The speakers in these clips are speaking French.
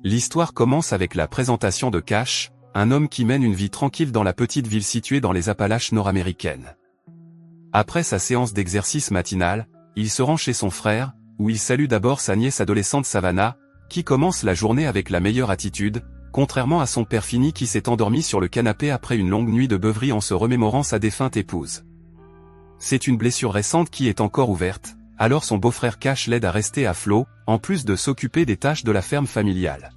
L'histoire commence avec la présentation de Cash, un homme qui mène une vie tranquille dans la petite ville située dans les Appalaches nord-américaines. Après sa séance d'exercice matinale, il se rend chez son frère, où il salue d'abord sa nièce adolescente Savannah, qui commence la journée avec la meilleure attitude, contrairement à son père Finney qui s'est endormi sur le canapé après une longue nuit de beuverie en se remémorant sa défunte épouse. C'est une blessure récente qui est encore ouverte, alors son beau-frère Cash l'aide à rester à flot, en plus de s'occuper des tâches de la ferme familiale.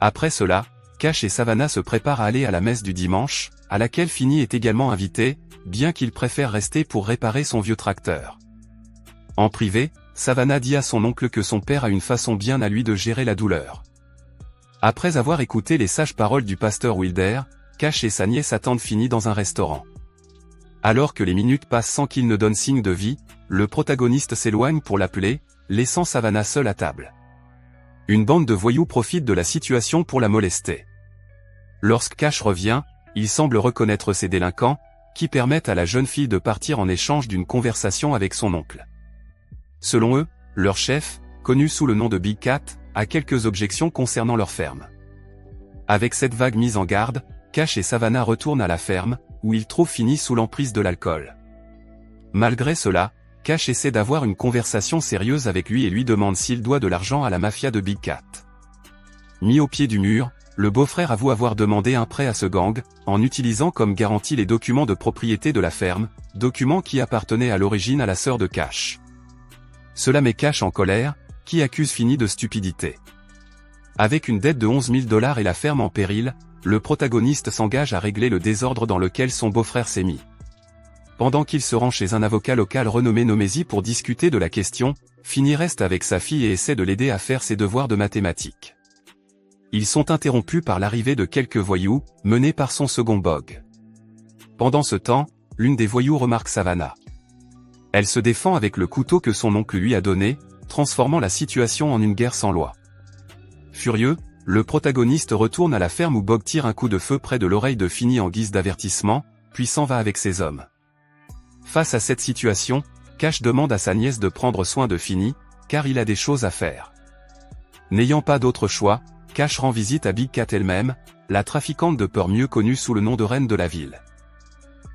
Après cela, Cash et Savannah se préparent à aller à la messe du dimanche, à laquelle Finney est également invité, bien qu'il préfère rester pour réparer son vieux tracteur. En privé, Savannah dit à son oncle que son père a une façon bien à lui de gérer la douleur. Après avoir écouté les sages paroles du pasteur Wilder, Cash et sa nièce attendent Finney dans un restaurant. Alors que les minutes passent sans qu'il ne donne signe de vie, le protagoniste s'éloigne pour l'appeler, laissant Savannah seule à table. Une bande de voyous profite de la situation pour la molester. Lorsque Cash revient, il semble reconnaître ces délinquants, qui permettent à la jeune fille de partir en échange d'une conversation avec son oncle. Selon eux, leur chef, connu sous le nom de Big Cat, a quelques objections concernant leur ferme. Avec cette vague mise en garde, Cash et Savannah retournent à la ferme, où ils trouvent Finney sous l'emprise de l'alcool. Malgré cela, Cash essaie d'avoir une conversation sérieuse avec lui et lui demande s'il doit de l'argent à la mafia de Big Cat. Mis au pied du mur, le beau-frère avoue avoir demandé un prêt à ce gang, en utilisant comme garantie les documents de propriété de la ferme, documents qui appartenaient à l'origine à la sœur de Cash. Cela met Cash en colère, qui accuse Finney de stupidité. Avec une dette de $11 000 et la ferme en péril, le protagoniste s'engage à régler le désordre dans lequel son beau-frère s'est mis. Pendant qu'il se rend chez un avocat local renommé Nomesi pour discuter de la question, Finney reste avec sa fille et essaie de l'aider à faire ses devoirs de mathématiques. Ils sont interrompus par l'arrivée de quelques voyous, menés par son second Bog. Pendant ce temps, l'une des voyous remarque Savannah. Elle se défend avec le couteau que son oncle lui a donné, transformant la situation en une guerre sans loi. Furieux, le protagoniste retourne à la ferme où Bog tire un coup de feu près de l'oreille de Finney en guise d'avertissement, puis s'en va avec ses hommes. Face à cette situation, Cash demande à sa nièce de prendre soin de Finney, car il a des choses à faire. N'ayant pas d'autre choix, Cash rend visite à Big Cat elle-même, la trafiquante de peur mieux connue sous le nom de reine de la ville.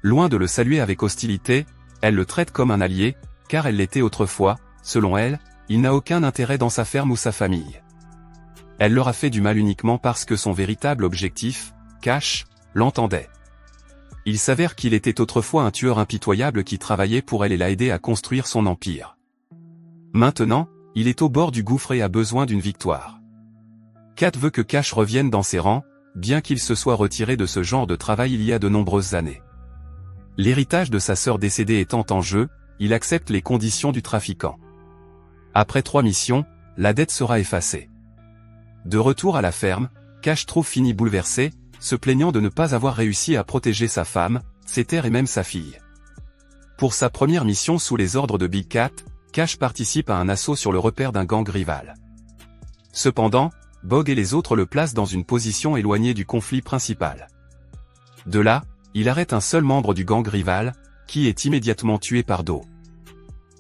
Loin de le saluer avec hostilité, elle le traite comme un allié, car elle l'était autrefois, selon elle, il n'a aucun intérêt dans sa ferme ou sa famille. Elle leur a fait du mal uniquement parce que son véritable objectif, Cash, l'entendait. Il s'avère qu'il était autrefois un tueur impitoyable qui travaillait pour elle et l'a aidé à construire son empire. Maintenant, il est au bord du gouffre et a besoin d'une victoire. Cat veut que Cash revienne dans ses rangs, bien qu'il se soit retiré de ce genre de travail il y a de nombreuses années. L'héritage de sa sœur décédée étant en jeu, il accepte les conditions du trafiquant. Après 3 missions, la dette sera effacée. De retour à la ferme, Cash trouve Finney bouleversé, se plaignant de ne pas avoir réussi à protéger sa femme, ses terres et même sa fille. Pour sa première mission sous les ordres de Big Cat, Cash participe à un assaut sur le repère d'un gang rival. Cependant, Bog et les autres le placent dans une position éloignée du conflit principal. De là, il arrête un seul membre du gang rival, qui est immédiatement tué par dos.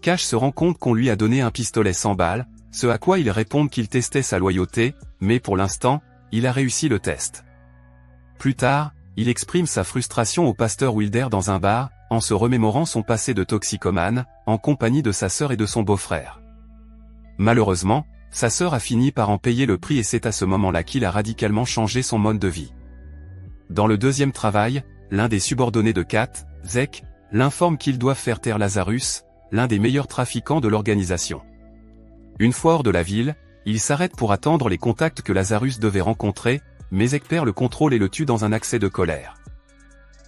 Cash se rend compte qu'on lui a donné un pistolet sans balles, ce à quoi il répond qu'il testait sa loyauté, mais pour l'instant, il a réussi le test. Plus tard, il exprime sa frustration au pasteur Wilder dans un bar, en se remémorant son passé de toxicomane, en compagnie de sa sœur et de son beau-frère. Malheureusement, sa sœur a fini par en payer le prix et c'est à ce moment-là qu'il a radicalement changé son mode de vie. Dans le deuxième travail, l'un des subordonnés de Cat, Zek, l'informe qu'ils doivent faire taire Lazarus, l'un des meilleurs trafiquants de l'organisation. Une fois hors de la ville, il s'arrête pour attendre les contacts que Lazarus devait rencontrer, mais Zek perd le contrôle et le tue dans un accès de colère.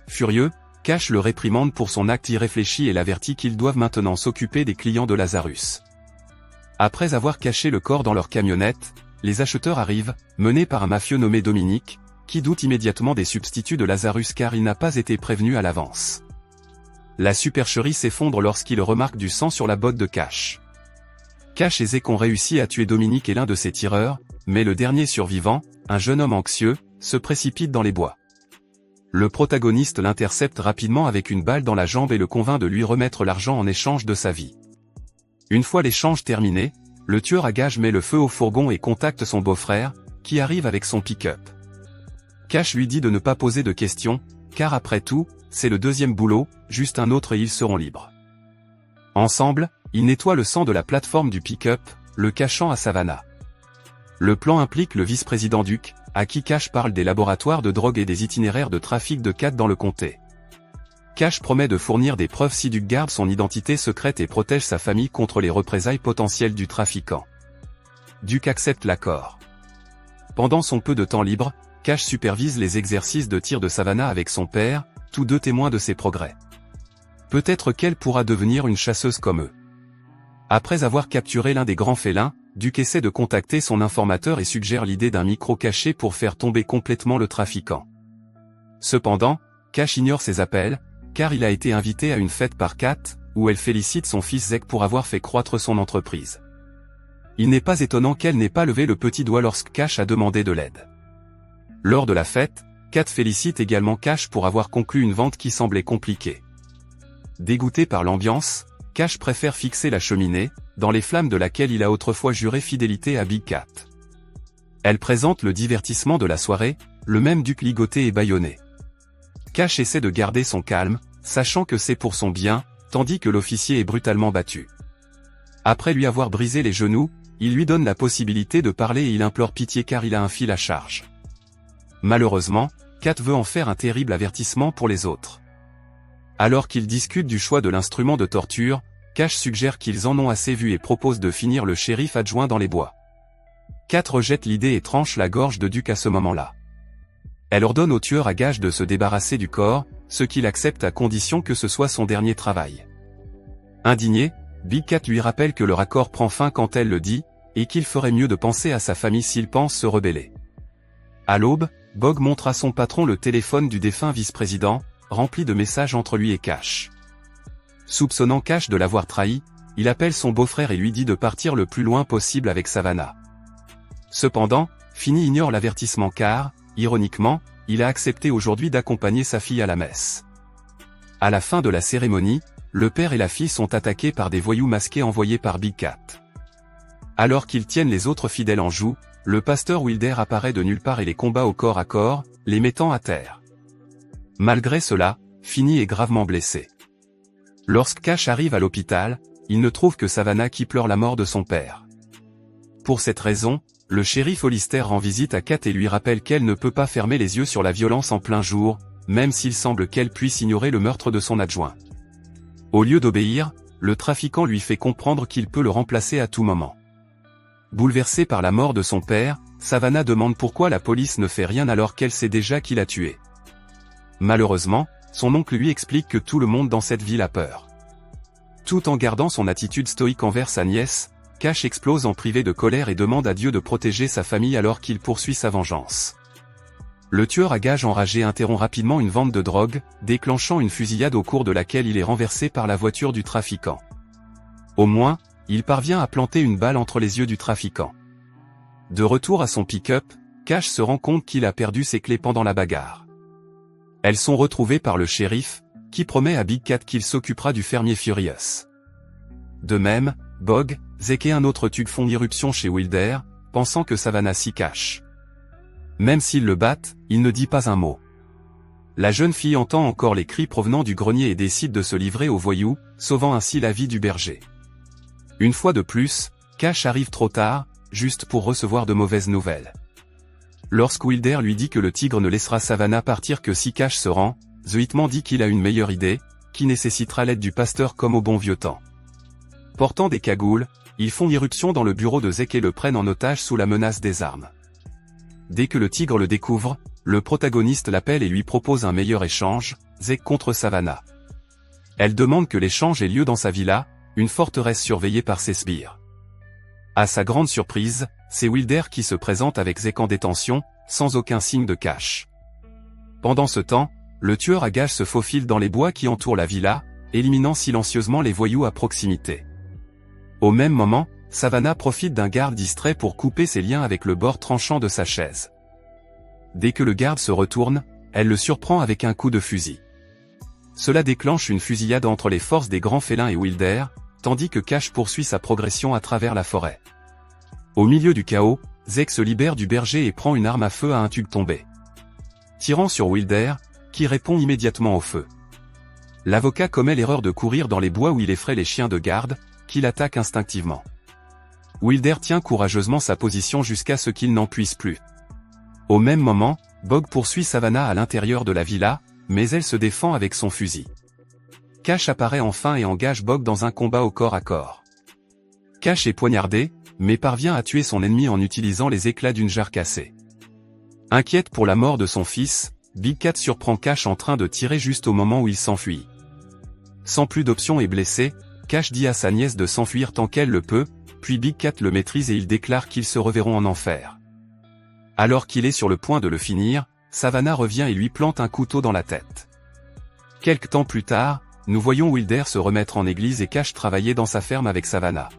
Furieux, Cash le réprimande pour son acte irréfléchi et l'avertit qu'ils doivent maintenant s'occuper des clients de Lazarus. Après avoir caché le corps dans leur camionnette, les acheteurs arrivent, menés par un mafieux nommé Dominique, qui doute immédiatement des substituts de Lazarus car il n'a pas été prévenu à l'avance. La supercherie s'effondre lorsqu'il remarque du sang sur la botte de Cash. Cash et Zek ont réussi à tuer Dominique et l'un de ses tireurs, mais le dernier survivant, un jeune homme anxieux, se précipite dans les bois. Le protagoniste l'intercepte rapidement avec une balle dans la jambe et le convainc de lui remettre l'argent en échange de sa vie. Une fois l'échange terminé, le tueur à gages met le feu au fourgon et contacte son beau-frère, qui arrive avec son pick-up. Cash lui dit de ne pas poser de questions, car après tout, c'est le deuxième boulot, juste un autre et ils seront libres. Ensemble, ils nettoient le sang de la plateforme du pick-up, le cachant à Savannah. Le plan implique le vice-président Duke, à qui Cash parle des laboratoires de drogue et des itinéraires de trafic de Kat dans le comté. Cash promet de fournir des preuves si Duke garde son identité secrète et protège sa famille contre les représailles potentielles du trafiquant. Duke accepte l'accord. Pendant son peu de temps libre, Cash supervise les exercices de tir de Savannah avec son père, tous deux témoins de ses progrès. Peut-être qu'elle pourra devenir une chasseuse comme eux. Après avoir capturé l'un des grands félins, Duke essaie de contacter son informateur et suggère l'idée d'un micro caché pour faire tomber complètement le trafiquant. Cependant, Cash ignore ses appels, car il a été invité à une fête par Kat, où elle félicite son fils Zeke pour avoir fait croître son entreprise. Il n'est pas étonnant qu'elle n'ait pas levé le petit doigt lorsque Cash a demandé de l'aide. Lors de la fête, Kat félicite également Cash pour avoir conclu une vente qui semblait compliquée. Dégoûté par l'ambiance, Cash préfère fixer la cheminée, dans les flammes de laquelle il a autrefois juré fidélité à Big Cat. Elle présente le divertissement de la soirée, le même Duke ligoté et bâillonné. Cash essaie de garder son calme, sachant que c'est pour son bien, tandis que l'officier est brutalement battu. Après lui avoir brisé les genoux, il lui donne la possibilité de parler et il implore pitié car il a un fil à charge. Malheureusement, Kat veut en faire un terrible avertissement pour les autres. Alors qu'ils discutent du choix de l'instrument de torture, Cash suggère qu'ils en ont assez vu et propose de finir le shérif adjoint dans les bois. Kat rejette l'idée et tranche la gorge de Duke à ce moment-là. Elle ordonne au tueur à gages de se débarrasser du corps, ce qu'il accepte à condition que ce soit son dernier travail. Indigné, Big Cat lui rappelle que le raccord prend fin quand elle le dit, et qu'il ferait mieux de penser à sa famille s'il pense se rebeller. À l'aube, Bog montre à son patron le téléphone du défunt vice-président, rempli de messages entre lui et Cash. Soupçonnant Cash de l'avoir trahi, il appelle son beau-frère et lui dit de partir le plus loin possible avec Savannah. Cependant, Finney ignore l'avertissement car, ironiquement, il a accepté aujourd'hui d'accompagner sa fille à la messe. À la fin de la cérémonie, le père et la fille sont attaqués par des voyous masqués envoyés par Big Cat. Alors qu'ils tiennent les autres fidèles en joue, le pasteur Wilder apparaît de nulle part et les combat au corps à corps, les mettant à terre. Malgré cela, Finney est gravement blessé. Lorsque Cash arrive à l'hôpital, il ne trouve que Savannah qui pleure la mort de son père. Pour cette raison, le shérif Hollister rend visite à Kat et lui rappelle qu'elle ne peut pas fermer les yeux sur la violence en plein jour, même s'il semble qu'elle puisse ignorer le meurtre de son adjoint. Au lieu d'obéir, le trafiquant lui fait comprendre qu'il peut le remplacer à tout moment. Bouleversée par la mort de son père, Savannah demande pourquoi la police ne fait rien alors qu'elle sait déjà qui l'a tué. Malheureusement, son oncle lui explique que tout le monde dans cette ville a peur. Tout en gardant son attitude stoïque envers sa nièce, Cash explose en privé de colère et demande à Dieu de protéger sa famille alors qu'il poursuit sa vengeance. Le tueur à gages enragé interrompt rapidement une vente de drogue, déclenchant une fusillade au cours de laquelle il est renversé par la voiture du trafiquant. Au moins, il parvient à planter une balle entre les yeux du trafiquant. De retour à son pick-up, Cash se rend compte qu'il a perdu ses clés pendant la bagarre. Elles sont retrouvées par le shérif, qui promet à Big Cat qu'il s'occupera du fermier Furious. De même, Bog, Zeke et un autre Tug font irruption chez Wilder, pensant que Savannah s'y cache. Même s'ils le battent, il ne dit pas un mot. La jeune fille entend encore les cris provenant du grenier et décide de se livrer aux voyous, sauvant ainsi la vie du berger. Une fois de plus, Cash arrive trop tard, juste pour recevoir de mauvaises nouvelles. Lorsque Wilder lui dit que le tigre ne laissera Savannah partir que si Cash se rend, The Hitman dit qu'il a une meilleure idée, qui nécessitera l'aide du pasteur comme au bon vieux temps. Portant des cagoules, ils font irruption dans le bureau de Zeke et le prennent en otage sous la menace des armes. Dès que le tigre le découvre, le protagoniste l'appelle et lui propose un meilleur échange, Zeke contre Savannah. Elle demande que l'échange ait lieu dans sa villa, une forteresse surveillée par ses sbires. À sa grande surprise, c'est Wilder qui se présente avec Zeke en détention, sans aucun signe de Cash. Pendant ce temps, le tueur à gages se faufile dans les bois qui entourent la villa, éliminant silencieusement les voyous à proximité. Au même moment, Savannah profite d'un garde distrait pour couper ses liens avec le bord tranchant de sa chaise. Dès que le garde se retourne, elle le surprend avec un coup de fusil. Cela déclenche une fusillade entre les forces des grands félins et Wilder, tandis que Cash poursuit sa progression à travers la forêt. Au milieu du chaos, Zeke se libère du berger et prend une arme à feu à un tube tombé. Tirant sur Wilder, qui répond immédiatement au feu. L'avocat commet l'erreur de courir dans les bois où il effraie les chiens de garde, qui l'attaquent instinctivement. Wilder tient courageusement sa position jusqu'à ce qu'il n'en puisse plus. Au même moment, Bogg poursuit Savannah à l'intérieur de la villa, mais elle se défend avec son fusil. Cash apparaît enfin et engage Bogg dans un combat au corps à corps. Cash est poignardé, mais parvient à tuer son ennemi en utilisant les éclats d'une jarre cassée. Inquiète pour la mort de son fils, Big Cat surprend Cash en train de tirer juste au moment où il s'enfuit. Sans plus d'options et blessé, Cash dit à sa nièce de s'enfuir tant qu'elle le peut, puis Big Cat le maîtrise et il déclare qu'ils se reverront en enfer. Alors qu'il est sur le point de le finir, Savannah revient et lui plante un couteau dans la tête. Quelque temps plus tard, nous voyons Wilder se remettre en église et Cash travailler dans sa ferme avec Savannah.